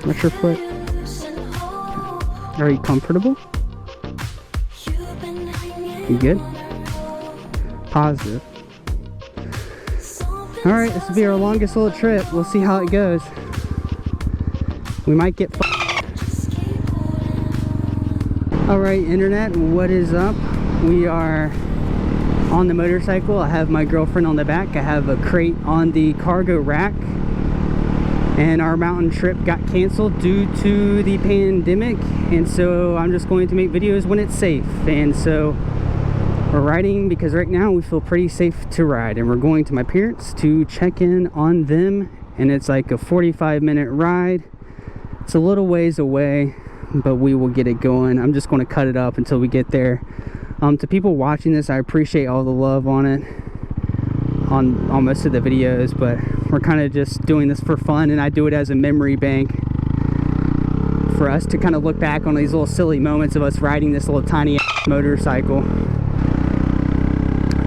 What's your foot? Are you comfortable? You good? Positive. Alright, this will be our longest little trip. We'll see how it goes. We might get Alright, internet, what is up? We are on the motorcycle. I have my girlfriend on the back. I have a crate on the cargo rack. And our mountain trip got canceled due to the pandemic. And so I'm just going to make videos when it's safe. And so we're riding because right now we feel pretty safe to ride. And we're going to my parents to check in on them. And it's like a 45-minute ride. It's a little ways away, but we will get it going. I'm just going to cut it up until we get there. To people watching this, I appreciate all the love on it, on most of the videos, but we're kind of just doing this for fun, and I do it as a memory bank for us to kind of look back on these little silly moments of us riding this little tiny motorcycle.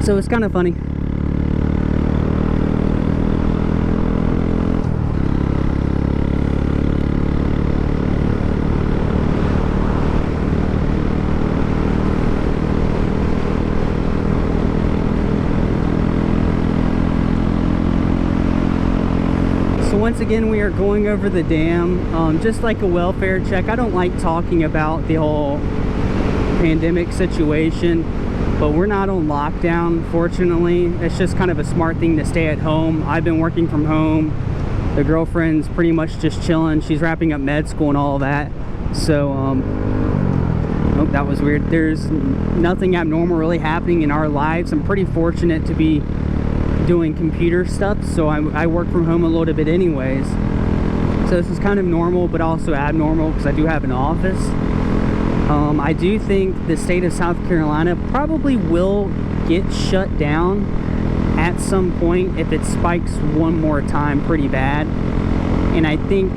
So it's kind of funny. Once again, we are going over the dam, just like a welfare check. I don't like talking about the whole pandemic situation, but we're not on lockdown, fortunately. It's just kind of a smart thing to stay at home. I've been working from home. The girlfriend's pretty much just chilling. She's wrapping up med school and all of that. So, oh, that was weird. There's nothing abnormal really happening in our lives. I'm pretty fortunate to be doing computer stuff, so I work from home a little bit anyways. So this is kind of normal, but also abnormal because I do have an office. I do think the state of South Carolina probably will get shut down at some point if it spikes one more time pretty bad, and I think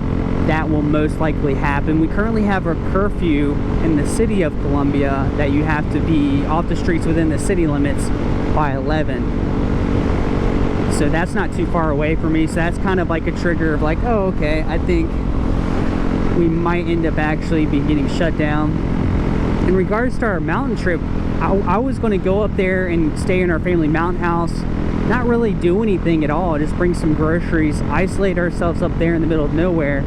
that will most likely happen. We currently have a curfew in the city of Columbia that you have to be off the streets within the city limits by 11. So that's not too far away for me. So that's kind of like a trigger of like, oh, okay, I think we might end up actually be getting shut down. In regards to our mountain trip, I was going to go up there and stay in our family mountain house, not really do anything at all, just bring some groceries, isolate ourselves up there in the middle of nowhere,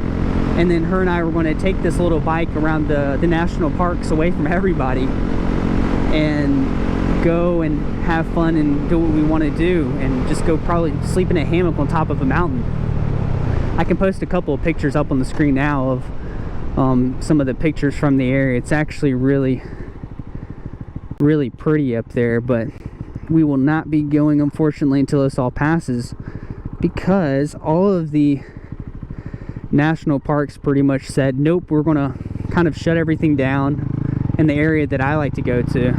and then her and I were going to take this little bike around the national parks away from everybody and go and have fun and do what we want to do, and just go probably sleep in a hammock on top of a mountain. I can post a couple of pictures up on the screen now of some of the pictures from the area. It's actually really pretty up there, but we will not be going, unfortunately, until this all passes, because all of the national parks pretty much said, nope, we're going to kind of shut everything down in the area that I like to go to.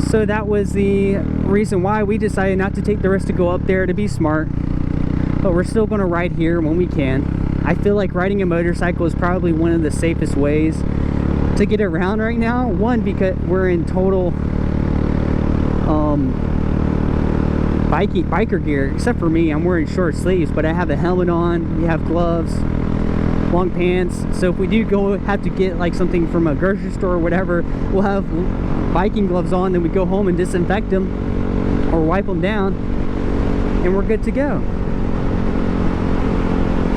So that was the reason why we decided not to take the risk to go up there, to be smart. But we're still going to ride here when we can. I feel like riding a motorcycle is probably one of the safest ways to get around right now. One, because we're in total biker gear, except for me. I'm wearing short sleeves, but I have a helmet on. We have gloves, long pants. So if we do have to get like something from a grocery store or whatever, we'll have biking gloves on, then we go home and disinfect them or wipe them down, and we're good to go.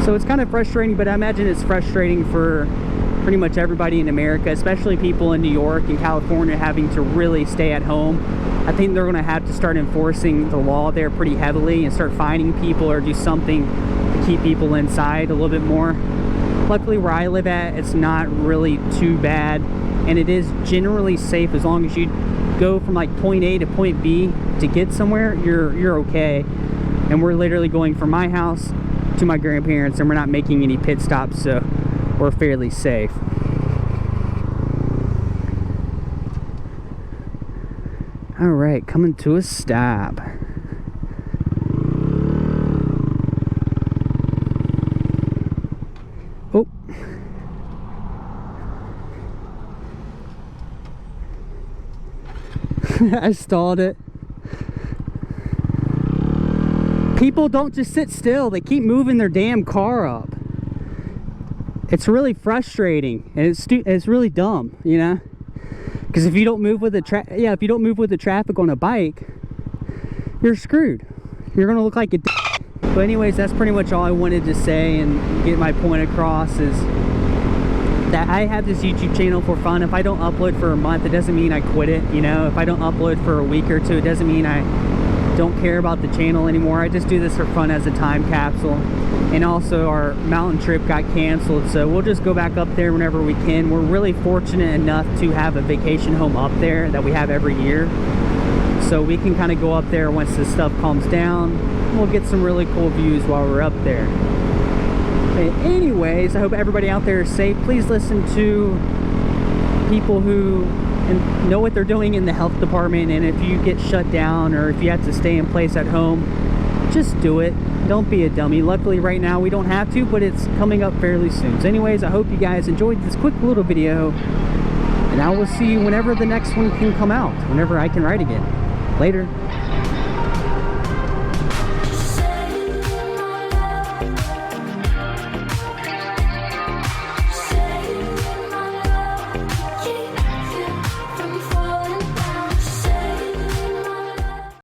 So it's kind of frustrating, but I imagine it's frustrating for pretty much everybody in America, especially people in New York and California having to really stay at home. I think they're going to have to start enforcing the law there pretty heavily and start fining people or do something to keep people inside a little bit more. Luckily where I live at, it's not really too bad, and it is generally safe as long as you go from like point A to point B to get somewhere. You're okay. And we're literally going from my house to my grandparents, and we're not making any pit stops, so we're fairly safe. All right, coming to a stop. Oh. I stalled it. People don't just sit still. They keep moving their damn car up. It's really frustrating, and it's really dumb, you know, because if you don't move with the if you don't move with the traffic on a bike, you're screwed. You're gonna look like a But anyways, that's pretty much all I wanted to say and get my point across, is that I have this YouTube channel for fun. If I don't upload for a month, it doesn't mean I quit it, you know. If I don't upload for a week or two, it doesn't mean I don't care about the channel anymore. I just do this for fun as a time capsule. And also our mountain trip got canceled, so we'll just go back up there whenever we can. We're really fortunate enough to have a vacation home up there that we have every year, so we can kind of go up there once this stuff calms down. We'll get some really cool views while we're up there. But anyways, I hope everybody out there is safe. Please listen to people who know what they're doing in the health department, and if you get shut down or if you have to stay in place at home, just do it. Don't be a dummy. Luckily right now we don't have to, but it's coming up fairly soon. So anyways, I hope you guys enjoyed this quick little video, and I will see you whenever the next one can come out, whenever I can ride again. Later.